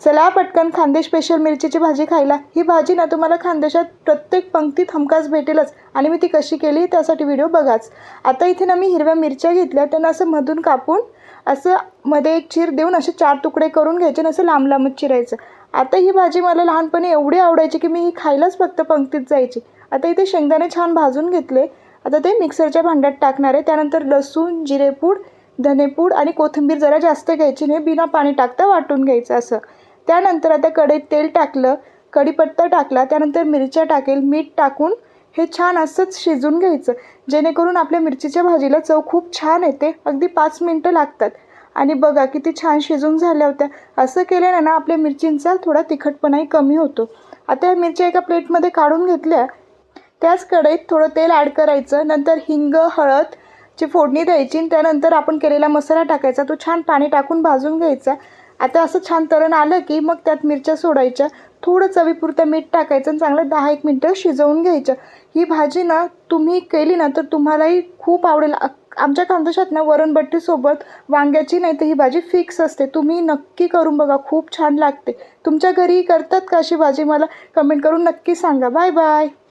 चला पटकन खानदेश स्पेशल मिरचीची भाजी खायला। ही भाजी ना तुम्हाला खानदेशात प्रत्येक पंक्तीत हमखास भेटेलच आणि मी ती कशी केली त्यासाठी व्हिडिओ बघाच। आता इथे ना मी हिरव्या मिरच्या घेतल्या, त्यांना असं मधून कापून असं मध्ये एक चीर देऊन असे 4 तुकडे करून घ्यायचे आणि असं लांब लांबच चिरायचं। आता ही भाजी मला लहानपणी एवढी आवडायची की मी ही खायलाच फक्त पंक्तीत जायची। आता इथे शेंगदाणे छान भाजून घेतले, आता ते मिक्सरच्या भांड्यात टाकणार आहे। त्यानंतर लसूण, जिरेपूड, धनेपूड आणि कोथिंबीर जरा जास्त घ्यायची नाही, बिना पाणी टाकता वाटून घ्यायचं असं। त्यानंतर आता कढईत तेल टाकलं, कढीपत्ता टाकला, त्यानंतर मिरच्या टाकेल, मीठ टाकून हे छान असंच शिजून घ्यायचं, जेणेकरून आपल्या मिरचीच्या भाजीला चव खूप छान येते। अगदी 5 मिनिटं लागतात आणि बघा किती छान शिजून झाल्या होत्या। असं केल्याने ना आपल्या मिरचींचा थोडा तिखटपणाही कमी होतो। आता या मिरच्या एका प्लेटमध्ये काढून घेतल्या, त्याच कढईत थोडं तेल ॲड करायचं, नंतर हिंग, हळद ची फोडणी द्यायची, त्यानंतर आपण केलेला मसाला टाकायचा, तो छान पाणी टाकून भाजून घ्यायचा। आता असं छान तळण आलं की मग त्यात मिरच्या सोडायच्या, थोडं चवीपुरतं मीठ टाकायचं आणि चांगलं 10-1 मिनिटं शिजवून घ्यायचं। ही भाजी ना तुम्ही केली ना तर तुम्हालाही खूप आवडेल। आमच्या खानदेशात ना वरणबट्टीसोबत वांग्याची नाही तर ही भाजी फिक्स असते, तुम्ही नक्की करून बघा, खूप छान लागते। तुमच्या घरी करतात का अशी भाजी? मला कमेंट करून नक्की सांगा। Bye bye.